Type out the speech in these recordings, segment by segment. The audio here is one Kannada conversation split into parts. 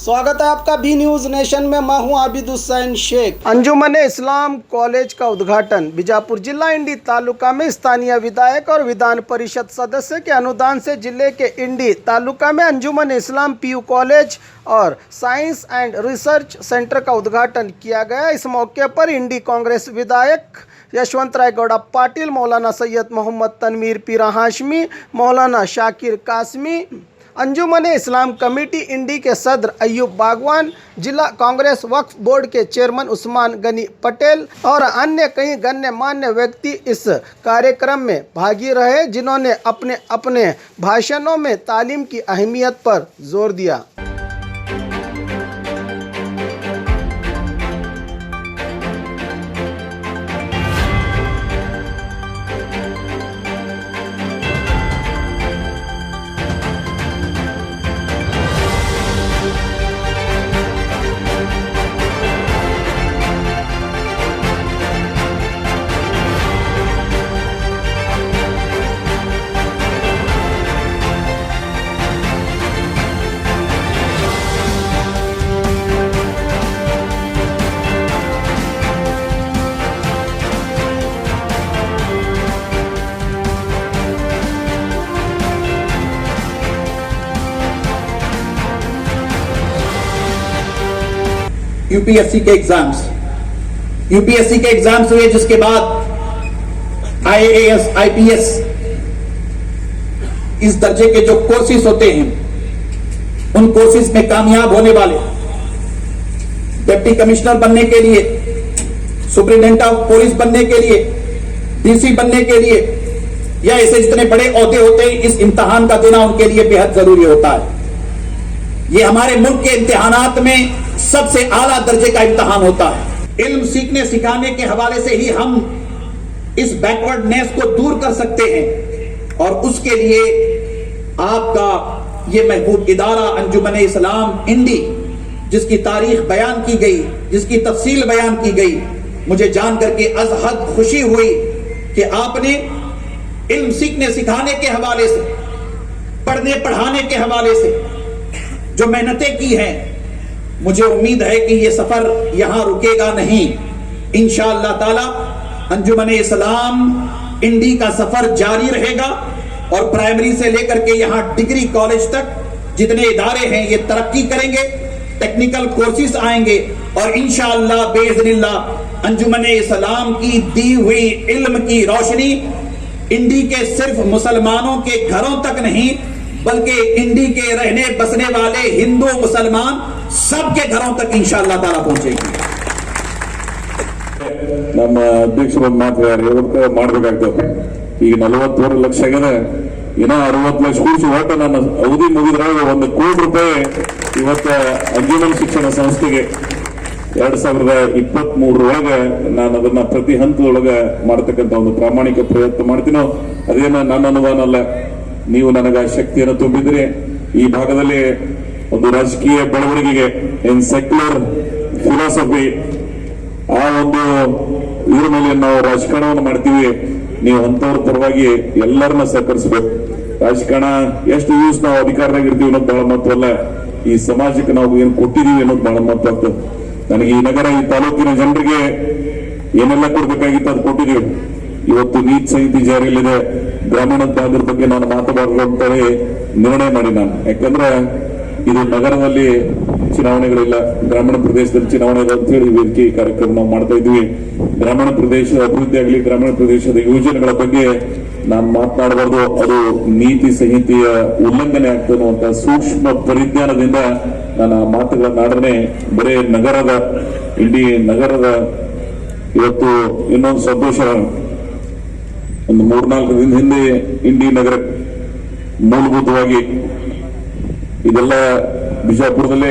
स्वागत है आपका बी न्यूज नेशन में। मैं हूं आबिद हुसैन शेख। अंजुमन इस्लाम कॉलेज का उद्घाटन बीजापुर जिला इंडी तालुका में स्थानीय विधायक और विधान परिषद सदस्य के अनुदान से जिले के इंडी तालुका में अंजुमन इस्लाम पीयू कॉलेज और साइंस एंड रिसर्च सेंटर का उद्घाटन किया गया। इस मौके पर इंडी कांग्रेस विधायक यशवंत राय गौड़ा पाटिल, मौलाना सैयद मोहम्मद तनवीर पीरा हाशमी, मौलाना शाकिर कासमी, अंजुमन इस्लाम कमेटी इंडी के सदर अयूब बागवान, जिला कांग्रेस वक्फ बोर्ड के चेयरमैन उस्मान गनी पटेल और अन्य कई गण्यमान्य व्यक्ति इस कार्यक्रम में भागी रहे, जिन्होंने अपने अपने भाषणों में तालीम की अहमियत पर जोर दिया। यूपीएससी के एग्जाम्स हुए, जिसके बाद आईएएस आईपीएस इस दर्जे के जो कोर्सेज होते हैं, उन कोर्सेज में कामयाब होने वाले डिप्टी कमिश्नर बनने के लिए, सुप्रिंटेंडेंट ऑफ पुलिस बनने के लिए, डीसी बनने के लिए या ऐसे जितने बड़े ओहदे होते हैं, इस इम्तिहान का देना उनके लिए बेहद जरूरी होता है। ये हमारे मुल्क के इम्तिहानात में सबसे आला दर्जे का इम्तिहान होता है। इल्म सीखने सिखाने के हवाले से ही हम इस बैकवर्डनेस को दूर कर सकते हैं, और उसके लिए आपका ये महबूब इदारा अंजुमन इस्लाम इंडी, जिसकी तारीख बयान की गई, जिसकी तफसील बयान की गई, मुझे जान करके अज़हद खुशी हुई कि आपने इल्म सीखने सिखाने के हवाले से, पढ़ने पढ़ाने के हवाले से जो मेहनतें की हैं, मुझे उम्मीद है कि ये सफर यहां रुकेगा नहीं। इंशाअल्लाह ताला अंजुमन इस्लाम इंडी का सफर जारी रहेगा और प्राइमरी से लेकर के यहां डिग्री कॉलेज तक जितने इदारे हैं ये तरक्की करेंगे, टेक्निकल कोर्सेज आएंगे और इंशाअल्लाह बेइज़्निल्लाह अंजुमन इस्लाम की दी हुई इल्म की रोशनी इंडी के सिर्फ मुसलमानों के घरों तक नहीं, बल्कि इंडी के रहने बसने वाले हिंदू मुसलमान सबके घरों तक इंशाअल्लाह ताला पहुंचेगी। ನಮ್ಮ ಅಧ್ಯಕ್ಷರು ಮಾತಾಡ್ತಾರೆ, ಇವತ್ತು ಮಾಡಬೇಕಾಗ್ತದೆ। ಈಗ 43 ಲಕ್ಷ ಆಗಿದೆ, ಏನೋ 60 ಲಕ್ಷ ಕೂಡಿಸಿ ಒಟ್ಟು ನನ್ನ ಅವಧಿ ಮುಗಿದ್ರಾಗ 1 ಕೋಟಿ ರೂಪಾಯಿ ಇವತ್ತು ಅಂಜುಮನ್ ಶಿಕ್ಷಣ ಸಂಸ್ಥೆಗೆ 2023 ಒಳಗೆ ನಾನು ಅದನ್ನ ಪ್ರತಿ ಹಂತದೊಳಗೆ ಮಾಡತಕ್ಕಂತ ಒಂದು ಪ್ರಾಮಾಣಿಕ ಪ್ರಯತ್ನ ಮಾಡ್ತೀನೋ, ಅದೇನ ನನ್ನ ಅನುದಾನ ಅಲ್ಲ, ನೀವು ನನಗೆ ಶಕ್ತಿಯನ್ನು ತುಂಬಿದ್ರೆ ಈ ಭಾಗದಲ್ಲಿ ಒಂದು ರಾಜಕೀಯ ಬೆಳವಣಿಗೆಗೆ ಇನ್ ಸೆಕ್ಯುಲರ್ ಫಿಲಾಸಫಿ ಆ ಒಂದು ಇದ್ರ ಮೇಲೆ ನಾವು ರಾಜಕಾರಣವನ್ನು ಮಾಡ್ತೀವಿ, ನೀವು ಅಂತವ್ರ ಪರವಾಗಿ ಎಲ್ಲರನ್ನ ಸಹಕರಿಸಬೇಕು। ರಾಜಕಾರಣ ಎಷ್ಟು ಯೂಸ್ ನಾವು ಅಧಿಕಾರದಾಗ ಇರ್ತೀವಿ ಅನ್ನೋದು ಬಹಳ ಮಹತ್ವ ಅಲ್ಲ, ಈ ಸಮಾಜಕ್ಕೆ ನಾವು ಏನು ಕೊಟ್ಟಿದೀವಿ ಅನ್ನೋದು ಬಹಳ ಮಹತ್ವ ಆಗ್ತದೆ। ನನಗೆ ಈ ನಗರ, ಈ ತಾಲೂಕಿನ ಜನರಿಗೆ ಏನೆಲ್ಲ ಕೊಡ್ಬೇಕಾಗಿತ್ತು ಅದು ಕೊಟ್ಟಿದ್ದೀವಿ। ಇವತ್ತು ನೀತಿ ಸಂಹಿತೆ ಜಾರಿಯಲ್ಲಿದೆ, ಗ್ರಾಮೀಣ ಭಾಗದ ಬಗ್ಗೆ ನಾನು ಮಾತನಾಡಲು ಅಂತೇಳಿ ನಿರ್ಣಯ ಮಾಡಿ ನಾನು, ಯಾಕಂದ್ರೆ ಇದು ನಗರದಲ್ಲಿ ಚುನಾವಣೆಗಳಿಲ್ಲ, ಗ್ರಾಮೀಣ ಪ್ರದೇಶದಲ್ಲಿ ಚುನಾವಣೆ ಇದೆ ಅಂತ ಹೇಳಿ ವೇದಿಕೆ ಕಾರ್ಯಕ್ರಮ ನಾವು ಮಾಡ್ತಾ ಇದ್ವಿ। ಗ್ರಾಮೀಣ ಪ್ರದೇಶದ ಅಭಿವೃದ್ಧಿ ಆಗಲಿ, ಗ್ರಾಮೀಣ ಪ್ರದೇಶದ ಯೋಜನೆಗಳ ಬಗ್ಗೆ ನಾನು ಮಾತನಾಡಬಾರ್ದು, ಅದು ನೀತಿ ಸಂಹಿತೆಯ ಉಲ್ಲಂಘನೆ ಆಗ್ತದೆ ಅನ್ನುವಂತ ಸೂಕ್ಷ್ಮ ಪರಿಜ್ಞಾನದಿಂದ ನಾನು ಆ ಮಾತುಗಳನ್ನಾಡನೆ ಬರೇ ನಗರದ, ಇಡೀ ನಗರದ ಇವತ್ತು ಇನ್ನೊಂದು ಸಂತೋಷ, ಒಂದು 3-4 ದಿನದ ಹಿಂದೆ ಇಂಡಿ ನಗರ ಮೂಲಭೂತವಾಗಿ ಇದೆಲ್ಲ ಬಿಜಾಪುರದಲ್ಲೇ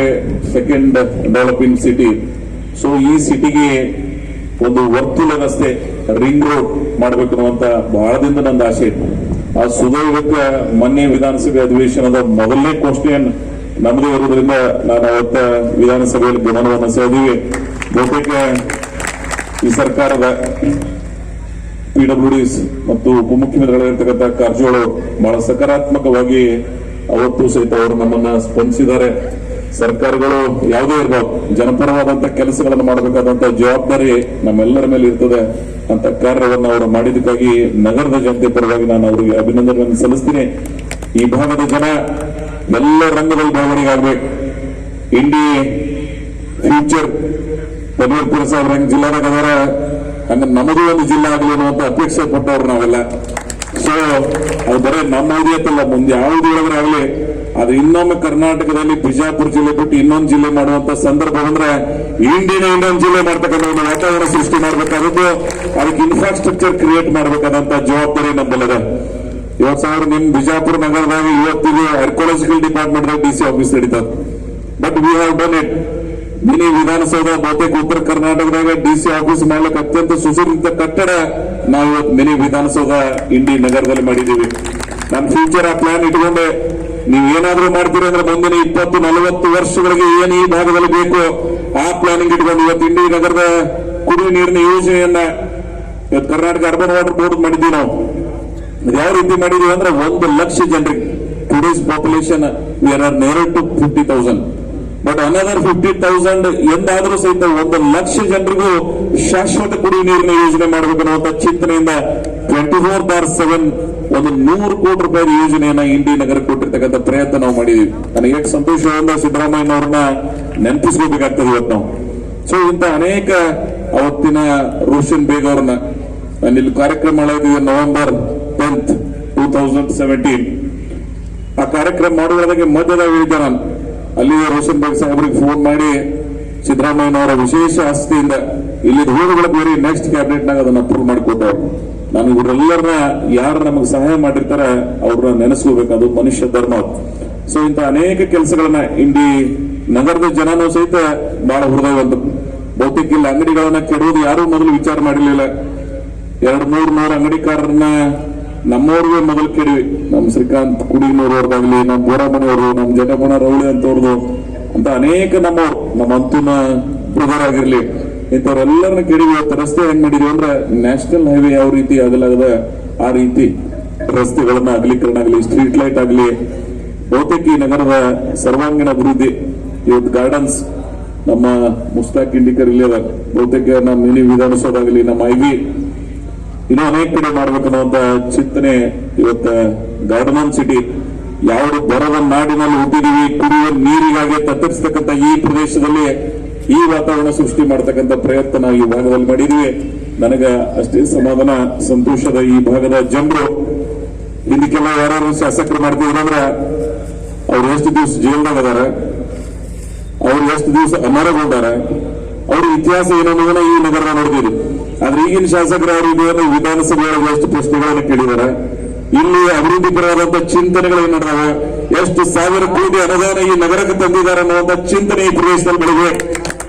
ಸೆಕೆಂಡ್ ಡೆವಲಪಿಂಗ್ ಸಿಟಿ, ಸೊ ಈ ಸಿಟಿಗೆ ಒಂದು ವರ್ತುಲ ರಸ್ತೆ, ರಿಂಗ್ ರೋಡ್ ಮಾಡಬೇಕು ಅನ್ನುವಂತ ಬಹಳದಿಂದ ನನ್ನ ಆಸೆ ಇತ್ತು। ಆ ಸುದೈವಕ್ಕೆ ಮೊನ್ನೆ ವಿಧಾನಸಭೆ ಅಧಿವೇಶನದ ಮೊದಲನೇ ಕ್ವಶನ್ ನಮ್ಮದೇ ಇರೋದ್ರಿಂದ ನಾನು ಅವತ್ತ ವಿಧಾನಸಭೆಯಲ್ಲಿ ಗಮನವನ್ನು ಸೆಳೆದಿವಿ। ಬಹುತೇಕ ಈ ಸರ್ಕಾರದ ಪಿಡಬ್ಲ್ಯೂಡಿಸ್ ಮತ್ತು ಉಪಮುಖ್ಯಮಂತ್ರಿಗಳಿರ್ತಕ್ಕಂಥ ಕಾರಜೋಳ ಬಹಳ ಸಕಾರಾತ್ಮಕವಾಗಿ ಅವತ್ತು ಸಹಿತ ಅವರು ನಮ್ಮನ್ನ ಸ್ಪಂದಿಸಿದ್ದಾರೆ। ಸರ್ಕಾರಗಳು ಯಾವುದೇ ಇರಬಹುದು ಜನಪರವಾದಂತ ಕೆಲಸಗಳನ್ನು ಮಾಡಬೇಕಾದಂತ ಜವಾಬ್ದಾರಿ ನಮ್ಮೆಲ್ಲರ ಮೇಲೆ ಇರ್ತದೆ ಅಂತ ಕಾರ್ಯವನ್ನು ಅವರು ಮಾಡಿದ್ದಕ್ಕಾಗಿ ನಗರದ ಜನತೆ ಪರವಾಗಿ ನಾನು ಅವರಿಗೆ ಅಭಿನಂದನೆಯನ್ನು ಸಲ್ಲಿಸ್ತೀನಿ. ಈ ಭಾಗದ ಜನ ಎಲ್ಲ ರಂಗದಲ್ಲಿ ಬೆಳವಣಿಗೆ ಆಗ್ಬೇಕು. ಇಂಡಿ ಫ್ಯೂಚರ್ ಪದವೀಪುರ ಸಾಹೇಬ್ರ ಹೆಂಗ್ ಜಿಲ್ಲಾದಾಗ ಅದರ ಹಂಗ ನಮ್ಮದು ಒಂದು ಜಿಲ್ಲಾ ಆಗಲಿ ಅನ್ನುವಂತ ಅಪೇಕ್ಷೆ ಪಟ್ಟವ್ರು ನಾವೆಲ್ಲ. ಸೊ ಅದು ಬರೀ ನಮ್ಮ ಐದಿಯತ್ತಲ್ಲ, ಮುಂದೆ ಯಾವ್ದು ಆಗಲಿ ಅದು ಇನ್ನೊಮ್ಮೆ ಕರ್ನಾಟಕದಲ್ಲಿ ಬಿಜಾಪುರ ಜಿಲ್ಲೆ ಬಿಟ್ಟು ಇನ್ನೊಂದು ಜಿಲ್ಲೆ ಮಾಡುವಂತ ಸಂದರ್ಭ ಬಂದ್ರೆ ಇಂಡಿನ ಇನ್ನೊಂದು ಜಿಲ್ಲೆ ಮಾಡ್ತಕ್ಕಂಥ ಒಂದು ವಾತಾವರಣ ಸೃಷ್ಟಿ ಮಾಡಬೇಕಾದದ್ದು, ಅದಕ್ಕೆ ಇನ್ಫ್ರಾಸ್ಟ್ರಕ್ಚರ್ ಕ್ರಿಯೇಟ್ ಮಾಡಬೇಕಾದಂತ ಜವಾಬ್ದಾರಿ ನಮ್ಮಲ್ಲಿದೆ. ಇವತ್ತು ಸಾವಿರ ನಿಮ್ ಬಿಜಾಪುರ ನಗರದಾಗ ಇವತ್ತಿಗೆ ಆರ್ಕಿಯಾಲಜಿಕಲ್ ಡಿಪಾರ್ಟ್ಮೆಂಟ್ DC ಆಫೀಸ್ ನಡೀತದೆ. But we have done it. Mini Vidhana Soudha ಬಹುತೇಕ ಉತ್ತರ ಕರ್ನಾಟಕದಾಗ DC ಆಫೀಸ್ ಮಾಡ್ಲಿಕ್ಕೆ ಅತ್ಯಂತ ಸುಸಜ್ಜಿತ ಕಟ್ಟಡ ನಾವು ಇವತ್ತು ಮಿನಿ ವಿಧಾನಸೌಧ ಇಂಡಿ ನಗರದಲ್ಲಿ ಮಾಡಿದ್ದೀವಿ. ನನ್ನ ಫ್ಯೂಚರ್ ಆ ಪ್ಲಾನ್ ಇಟ್ಕೊಂಡೆ ನೀವು ಏನಾದ್ರೂ ಮಾಡ್ತೀರಿ ಅಂದ್ರೆ ಮುಂದಿನ 20-40 ವರ್ಷಗಳಿಗೆ ಏನು ಈ ಭಾಗದಲ್ಲಿ ಬೇಕು ಆ ಪ್ಲಾನಿಂಗ್ ಇಟ್ಕೊಂಡು ಇವತ್ತು ಇಂಡಿ ನಗರದ ಕುಡಿಯುವ ನೀರಿನ ಯೋಜನೆಯನ್ನ ಇವತ್ತು ಕರ್ನಾಟಕ ಅರ್ಬನ್ ವಾಟರ್ ಬೋರ್ಡ್ ಮಾಡಿದ್ದೀವಿ. ನಾವು ಯಾವ ರೀತಿ ಮಾಡಿದೀವಿ ಅಂದ್ರೆ 1 ಲಕ್ಷ ಜನರಿಗೆ today's population we are near to 50,000. But another 50,000 ಎಂದಾದ್ರೂ ಸಹಿತ 1 ಲಕ್ಷ ಜನರಿಗೂ ಶಾಶ್ವತ ಕುಡಿಯುವ ನೀರಿನ ಯೋಜನೆ ಮಾಡಬೇಕನ್ನುವಂತ ಚಿಂತನೆಯಿಂದ 24/7 ಒಂದು 100 ಕೋಟಿ ರೂಪಾಯಿ ಯೋಜನೆಯನ್ನ ಇಂಡಿ ನಗರಕ್ಕೆ ಕೊಟ್ಟಿರ್ತಕ್ಕಂಥ ಪ್ರಯತ್ನ ನಾವು ಮಾಡಿದೀವಿ. ನನಗೆ ಎಷ್ಟು ಸಂತೋಷದಿಂದ ಸಿದ್ದರಾಮಯ್ಯನವ್ರನ್ನ ನೆನಪಿಸ್ಕೋಬೇಕಾಗ್ತದೆ ಇವತ್ತು ನಾವು. ಸೊ ಇಂತ ಅನೇಕ ಅವತ್ತಿನ ರೋಷನ್ ಬೇಗ್ ಅವ್ರನ್ನ ಇಲ್ಲಿ ಕಾರ್ಯಕ್ರಮ ಮಾಡಿದ್ವಿ November 10th, 2017. ಆ ಕಾರ್ಯಕ್ರಮ ಮಾಡುವುದಕ್ಕೆ ಮಧ್ಯದಾಗ ಹೇಳಿದ್ದೆ ನಾನು. ಅಲ್ಲಿ ರೋಷನ್ ಬೇಗ್ ಸಾಹೇಬ್ರಿಗೆ ಫೋನ್ ಮಾಡಿ ಸಿದ್ದರಾಮಯ್ಯನವರ ವಿಶೇಷ ಆಸ್ತಿಯಿಂದ ಇಲ್ಲಿ ರೋಡ್ಗಳ ಬೇರೆ ನೆಕ್ಸ್ಟ್ ಕ್ಯಾಬಿನೆಟ್ ನಾಗ ಅದನ್ನ ಅಪ್ರೂವ್ ಮಾಡಿಕೊಟ್ಟವ್ರು. ನಾನು ಇವರೆಲ್ಲರನ್ನ ಯಾರು ನಮಗೆ ಸಹಾಯ ಮಾಡಿರ್ತಾರ ಅವ್ರನ್ನ ನೆನೆಸ್ಕೋಬೇಕು, ಅದು ಮನುಷ್ಯ ಧರ್ಮ. ಸೊ ಇಂತ ಅನೇಕ ಕೆಲಸಗಳನ್ನ ಇಂಡಿ ನಗರದ ಜನನೂ ಸಹಿತ ಬಹಳ ಹೃದಯವಂತ. ಬಹುತೇಕ ಇಲ್ಲ ಅಂಗಡಿಗಳನ್ನ ಕೆಡುವುದು ಯಾರು ಮೊದಲು ವಿಚಾರ ಮಾಡಿರ್ಲಿಲ್ಲ. 200-300 ಅಂಗಡಿಕಾರರನ್ನ ನಮ್ಮವ್ರಿಗೆ ಮೊದಲು ಕೆಡವಿ. ನಮ್ಮ ಶ್ರೀಕಾಂತ್ ಕುಡಿನೂರವ್ರದಾಗ್ಲಿ, ನಮ್ಮ ಬೋರಾಮಣಿಯವರು, ನಮ್ಮ ಜಗಮಣ ರೌಳಿ ಅಂತವ್ರದ್ದು ಅಂತ ಅನೇಕ ನಮ್ಮವ್ರು, ನಮ್ಮ ಅಂತೂನ ಬ್ರದರ್ ಆಗಿರ್ಲಿ, ಇಂಥವ್ರೆಲ್ಲರನ್ನ ಕೆಡವಿ ಇವತ್ತು ರಸ್ತೆ ಹೆಂಗ್ ಮಾಡಿದೀವಿ ಅಂದ್ರೆ ನ್ಯಾಷನಲ್ ಹೈವೇ ಯಾವ ರೀತಿ ಆಗಲಾಗದ ಆ ರೀತಿ ರಸ್ತೆಗಳನ್ನ ಅಗಲೀಕರಣ ಆಗಲಿ, ಸ್ಟ್ರೀಟ್ ಲೈಟ್ ಆಗಲಿ, ಬಹುತೇಕ ಈ ನಗರದ ಸರ್ವಾಂಗೀಣ ಅಭಿವೃದ್ಧಿ. ಇವತ್ತು ಗಾರ್ಡನ್ಸ್ ನಮ್ಮ ಮುಸ್ತಾಕ್ ಇಂಡಿಕರ್ ಇಲ್ಲಿ ಅದ, ಬಹುತೇಕ ನಮ್ಮ ಮಿನಿ ವಿಧಾನಸೌಧ ಆಗಲಿ, ನಮ್ಮ ಐವಿ ಇನ್ನೂ ಅನೇಕ ಕಡೆ ಮಾಡ್ಬೇಕನ್ನುವಂತ ಚಿಂತನೆ ಇವತ್ತ ಗಾರ್ಡನ್ ಸಿಟಿ. ಯಾವ ಬರದ ನಾಡಿನಲ್ಲಿ ಹುಟ್ಟಿದೀವಿ, ಕುಡಿಯುವ ನೀರಿಗಾಗಿ ತತ್ತರಿಸತಕ್ಕಂಥ ಈ ಪ್ರದೇಶದಲ್ಲಿ ಈ ವಾತಾವರಣ ಸೃಷ್ಟಿ ಮಾಡತಕ್ಕಂಥ ಪ್ರಯತ್ನ ನಾವು ಈ ಭಾಗದಲ್ಲಿ ಮಾಡಿದೀವಿ. ನನಗ ಅಷ್ಟೇ ಸಮಾಧಾನ, ಸಂತೋಷದ ಈ ಭಾಗದ ಜನರು. ಇದಕ್ಕೆಲ್ಲ ಯಾರು ಶಾಸಕರು ಮಾಡ್ತಿದ್ರಂದ್ರ ಅವ್ರು ಎಷ್ಟು ದಿವಸ ಜೈಲ್ದಾಗ ಅದಾರ, ಅವ್ರು ಎಷ್ಟು ದಿವಸ ಅಮರಗೊಂಡಾರ, ಅವ್ರ ಇತಿಹಾಸ ಏನನ್ನೋದನ್ನ ಈ ನಗರ ನೋಡ್ತೀವಿ. ಆದ್ರೆ ಈಗಿನ ಶಾಸಕರು ಅವರು ವಿಧಾನಸಭೆಯೊಳಗೆ ಎಷ್ಟು ಪ್ರಶ್ನೆಗಳನ್ನು ಕೇಳಿದಾರ, ಇಲ್ಲಿ ಅಭಿವೃದ್ಧಿಪರವಾದಂತಹ ಚಿಂತನೆಗಳು ಏನ್ ನಡೆದಾವ, ಎಷ್ಟು ಸಾವಿರ ಕೋಟಿ ಅನುದಾನ ಈ ನಗರಕ್ಕೆ ತಂದಿದ್ದಾರೆ ಅನ್ನುವಂತ ಚಿಂತನೆ ಈ ಪ್ರದೇಶದಲ್ಲಿ ಬೆಳಿಗ್ಗೆ.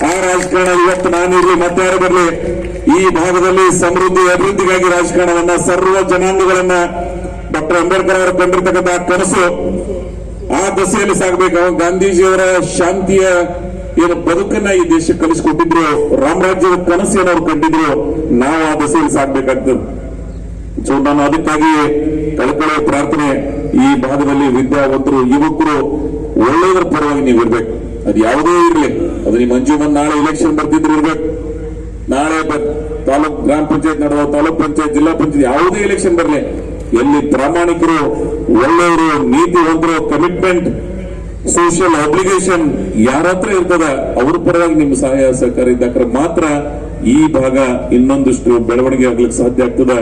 ಆ ರಾಜಕಾರಣ ಇವತ್ತು ನಾನಿರ್ಲಿ ಮತ್ತೆ ಯಾರು ಬರಲಿ, ಈ ಭಾಗದಲ್ಲಿ ಸಮೃದ್ಧಿ ಅಭಿವೃದ್ಧಿಗಾಗಿ ರಾಜಕಾರಣವನ್ನ, ಸರ್ವ ಜನಾಂಗಗಳನ್ನ ಡಾಕ್ಟರ್ ಅಂಬೇಡ್ಕರ್ ಅವರು ಕಂಡಿರ್ತಕ್ಕಂಥ ಕನಸು ಆ ದಸೆಯಲ್ಲಿ ಸಾಗಬೇಕು. ಗಾಂಧೀಜಿಯವರ ಶಾಂತಿಯ ಏನು ಬದುಕನ್ನ ಈ ದೇಶಕ್ಕೆ ಕಲಿಸಿಕೊಟ್ಟಿದ್ರು, ರಾಮರಾಜ್ಯದ ಕನಸು ಏನವ್ರು ಕಂಡಿದ್ರು, ನಾವು ಆ ದಸೆಯಲ್ಲಿ ಸಾಗಬೇಕಾಗ್ತದೆ. ಸೊ ನಾನು ಅದಕ್ಕಾಗಿ ಕಳಕಳ ಪ್ರಾರ್ಥನೆ, ಈ ಭಾಗದಲ್ಲಿ ವಿದ್ಯಾವಂತರು, ಯುವಕರು ಒಳ್ಳೆಯದ್ರ ಪರವಾಗಿ ನೀವು ಇರ್ಬೇಕು. ಅದು ಯಾವುದೇ ಇರಲಿ, ಅದು ನಿಮ್ಮ ಮಂಜುಮನ್ ನಾಳೆ ಇಲೆಕ್ಷನ್ ಬರ್ತಿದ್ರು ಇರ್ಬೇಕು, ನಾಳೆ ತಾಲೂಕ್ ಗ್ರಾಮ ಪಂಚಾಯತ್ ನಡೆದ, ತಾಲೂಕ್ ಪಂಚಾಯತ್, ಜಿಲ್ಲಾ ಪಂಚಾಯತ್ ಯಾವುದೇ ಇಲೆಕ್ಷನ್ ಬರಲಿ, ಎಲ್ಲಿ ಪ್ರಾಮಾಣಿಕರು, ಒಳ್ಳೆಯವರು, ನೀತಿವಂತರು, ಕಮಿಟ್ಮೆಂಟ್, ಸೋಷಿಯಲ್ ಅಬ್ಲಿಗೇಷನ್ ಯಾರ ಹತ್ರ ಇರ್ತದ ಅವ್ರ ಪರವಾಗಿ ನಿಮ್ಮ ಸಹಾಯ ಸಹಕಾರ ಇದ್ದಾಗ ಮಾತ್ರ ಈ ಭಾಗ ಇನ್ನೊಂದಷ್ಟು ಬೆಳವಣಿಗೆ ಆಗ್ಲಿಕ್ಕೆ ಸಾಧ್ಯ ಆಗ್ತದೆ.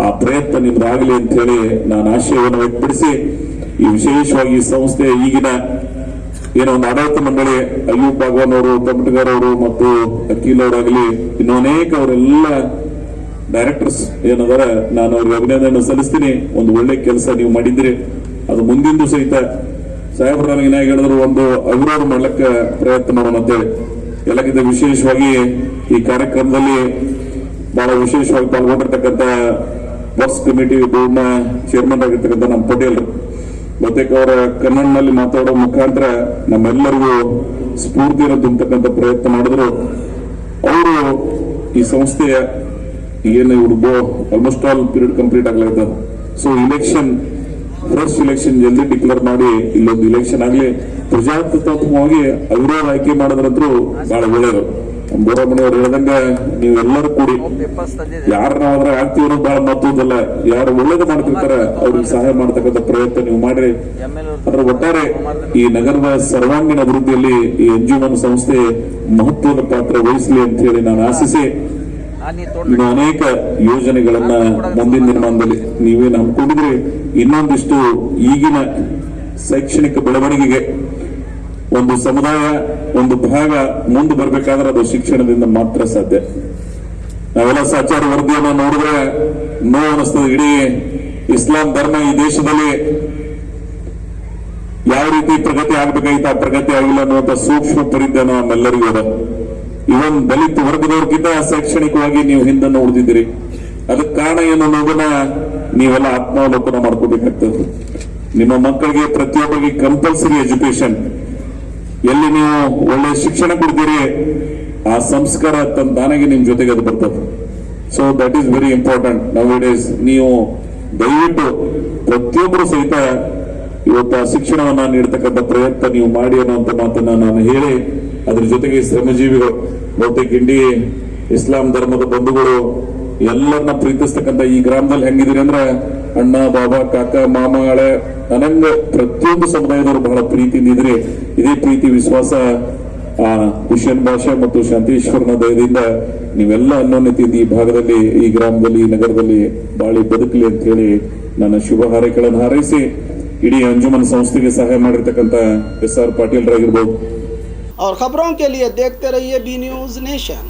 ಆ ಪ್ರಯತ್ನ ನಿಮ್ದಾಗಲಿ ಅಂತ ಹೇಳಿ ನಾನು ಆಶಯವನ್ನು ವ್ಯಕ್ತಪಡಿಸಿ, ಈ ವಿಶೇಷವಾಗಿ ಈ ಸಂಸ್ಥೆ ಈಗಿನ ಏನೋ ಒಂದು ಆಡಳಿತ ಮಂಡಳಿ, ಅಯ್ಯೂಬ್ ಭಾಗವಾನ್ ಅವರು, ತಮಟಗಾರ್ ಅವರು ಮತ್ತು ಅಖಿಲ್ ಅವರಾಗಲಿ, ಇನ್ನು ಅನೇಕ ಅವರೆಲ್ಲ ಡೈರೆಕ್ಟರ್ಸ್ ಏನದಾರ, ನಾನು ಅವ್ರಿಗೆ ಅಭಿನಂದನೆ ಸಲ್ಲಿಸ್ತೀನಿ. ಒಂದು ಒಳ್ಳೆ ಕೆಲಸ ನೀವು ಮಾಡಿದ್ರಿ. ಅದು ಮುಂದಿಂದು ಸಹಿತ ಸಾಹೇಬ್ರು ನನಗೆ ಏನಾಗಿ ಹೇಳಿದ್ರು, ಒಂದು ಅವಿರೋಧ ಮಾಡ್ಲಿಕ್ಕೆ ಪ್ರಯತ್ನ ಮಾಡೋಣ ಅಂತೇಳಿ. ಎಲ್ಲಕ್ಕಿಂತ ವಿಶೇಷವಾಗಿ ಈ ಕಾರ್ಯಕ್ರಮದಲ್ಲಿ ಬಹಳ ವಿಶೇಷವಾಗಿ ಪಾಲ್ಗೊಂಡಿರ್ತಕ್ಕಂಥ ವರ್ಕ್ಸ್ ಕಮಿಟಿ ಬೋರ್ಡ್ನ ಚೇರ್ಮನ್ ಆಗಿರ್ತಕ್ಕಂಥ ನಮ್ಮ ಪಟೇಲ್ರು, ಬಹುತೇಕ ಅವರ ಕನ್ನಡನಲ್ಲಿ ಮಾತಾಡೋ ಮುಖಾಂತರ ನಮ್ಮೆಲ್ಲರಿಗೂ ಸ್ಫೂರ್ತಿಯನ್ನು ತುಂಬತಕ್ಕಂಥ ಪ್ರಯತ್ನ ಮಾಡಿದ್ರು. ಅವರು ಈ ಸಂಸ್ಥೆಯ ಏನು ಆಲ್ಮೋಸ್ಟ್ ಆಲ್ ಪೀರಿಯಡ್ ಕಂಪ್ಲೀಟ್ ಆಗ್ಲಾಗ್ತದೆ. ಸೊ ಇಲೆಕ್ಷನ್ ಫ್ರೆಶ್ ಇಲೆಕ್ಷನ್ ಜಲ್ದಿ ಡಿಕ್ಲೇರ್ ಮಾಡಿ ಇಲ್ಲೊಂದು ಇಲೆಕ್ಷನ್ ಆಗ್ಲಿ ಪ್ರಜಾಪ್ರಭುತ್ವವಾಗಿ ಅವಿರೋಧ ಆಯ್ಕೆ ಮಾಡೋದ್ರಂತರೂ ಬಹಳ ಒಳ್ಳೆಯದು. ಬೋರಮಣಿ ಅವ್ರು ಹೇಳ್ದಂಗ ನೀವೆಲ್ಲರೂ ಕೂಡಿ ಯಾರು ನಾವು ಅದ್ರಾಗ ಆಗ್ತೀವಿ ಅನ್ನೋದು ಬಹಳ ಮಹತ್ವದಲ್ಲ. ಯಾರು ಒಳ್ಳೇದು ಮಾಡ್ತಿರ್ತಾರ ಅವ್ರಿಗೆ ಸಹಾಯ ಮಾಡ್ತಕ್ಕಂಥ ಪ್ರಯತ್ನ ನೀವು ಮಾಡ್ರಿ. ಅದರ ಒಟ್ಟಾರೆ ಈ ನಗರದ ಸರ್ವಾಂಗೀಣ ಅಭಿವೃದ್ಧಿಯಲ್ಲಿ ಈ ಅಂಜುಮನ್ ಸಂಸ್ಥೆ ಮಹತ್ವದ ಪಾತ್ರ ವಹಿಸಲಿ ಅಂತ ಹೇಳಿ ನಾನು ಆಶಿಸಿ ಇನ್ನು ಅನೇಕ ಯೋಜನೆಗಳನ್ನ ಮುಂದಿನ ದಿನಮಾನದಲ್ಲಿ ನೀವೇನು ಹಮ್ಮಿಕೊಂಡಿದ್ರಿ ಇನ್ನೊಂದಿಷ್ಟು ಈಗಿನ ಶೈಕ್ಷಣಿಕ ಬೆಳವಣಿಗೆಗೆ ಒಂದು ಸಮುದಾಯ ಒಂದು ಭಾಗ ಮುಂದೆ ಬರ್ಬೇಕಾದ್ರೆ ಅದು ಶಿಕ್ಷಣದಿಂದ ಮಾತ್ರ ಸಾಧ್ಯ. ನಾವೆಲ್ಲ ಸಾಚಾರ ವರದಿಯನ್ನು ನೋಡಿದ್ರೆ ನೋವು ಅನಿಸ್ತದೆ. ಇಡೀ ಇಸ್ಲಾಂ ಧರ್ಮ ಈ ದೇಶದಲ್ಲಿ ಯಾವ ರೀತಿ ಪ್ರಗತಿ ಆಗ್ಬೇಕಾಗಿತ್ತು ಆ ಪ್ರಗತಿ ಆಗಿಲ್ಲ ಅನ್ನುವಂಥ ಸೂಕ್ಷ್ಮ ಪರಿಜ್ಞಾನ ನಮ್ಮೆಲ್ಲರಿಗೂ ಅದ. ಇವನ್ ದಲಿತ ವರ್ಗದವ್ರಿಗಿಂತ ಶೈಕ್ಷಣಿಕವಾಗಿ ನೀವು ಹಿಂದನ್ನು ಉಳಿದಿದ್ದೀರಿ. ಅದಕ್ಕೆ ಕಾರಣ ಏನು ಅನ್ನೋದನ್ನ ನೀವೆಲ್ಲ ಆತ್ಮಾವಲೋಕನ ಮಾಡ್ಕೋಬೇಕಾಗ್ತದೆ. ನಿಮ್ಮ ಮಕ್ಕಳಿಗೆ ಪ್ರತಿಯೊಬ್ಬರಿಗೆ ಕಂಪಲ್ಸರಿ ಎಜುಕೇಶನ್, ಎಲ್ಲಿ ನೀವು ಒಳ್ಳೆ ಶಿಕ್ಷಣ ಕೊಡ್ತೀರಿ ಆ ಸಂಸ್ಕಾರ ತಾನಾಗಿ ನಿಮ್ ಜೊತೆಗೆ ಅದು ಬರ್ತದೆ. So that is very important now days. ನೀವು ದಯವಿಟ್ಟು ಪ್ರತಿಯೊಬ್ಬರು ಸಹಿತ ಇವತ್ತು ಆ ಶಿಕ್ಷಣವನ್ನ ನೀಡತಕ್ಕಂಥ ಪ್ರಯತ್ನ ನೀವು ಮಾಡಿ ಅನ್ನುವಂಥ ಮಾತನ್ನ ನಾನು ಹೇಳಿ, ಅದ್ರ ಜೊತೆಗೆ ಶ್ರಮಜೀವಿಗಳು ಬಹುತೇಕ ಇಂಡಿ ಇಸ್ಲಾಂ ಧರ್ಮದ ಬಂಧುಗಳು ಎಲ್ಲರನ್ನ ಪ್ರೀತಿಸ್ತಕ್ಕಂಥ ಈ ಗ್ರಾಮದಲ್ಲಿ ಹೆಂಗಿದ್ದೀರಿ ಅಂದ್ರೆ ಅಣ್ಣ, ಬಾಬಾ, ಕಾಕ, ಮಾಮ, ಹಳೆ ಅನಂಗ ಪ್ರತಿಯೊಂದು ಸಮುದಾಯದವರು ಬಹಳ ಪ್ರೀತಿಯಿಂದ ಇದ್ರಿ. ಇದೇ ಪ್ರೀತಿ ವಿಶ್ವಾಸ ಆ ಹುಷೇನ್ ಭಾಷೆ ಮತ್ತು ಶಾಂತೇಶ್ವರನ ದಯದಿಂದ ನೀವೆಲ್ಲ ಅನ್ಯೋನ್ಯತೆಯಿಂದ ಈ ಭಾಗದಲ್ಲಿ, ಈ ಗ್ರಾಮದಲ್ಲಿ, ಈ ನಗರದಲ್ಲಿ ಬಾಳಿ ಬದುಕಲಿ ಅಂತ ಹೇಳಿ ನನ್ನ ಶುಭ ಹಾರೈಕೆಗಳನ್ನು ಹಾರೈಸಿ ಇಡೀ ಅಂಜುಮನ್ ಸಂಸ್ಥೆಗೆ ಸಹಾಯ ಮಾಡಿರ್ತಕ್ಕಂಥ SR ಪಾಟೀಲ್ ರಾಗಿರ್ಬೋದು. और खबरों के लिए देखते रहिए बी न्यूज नेशन।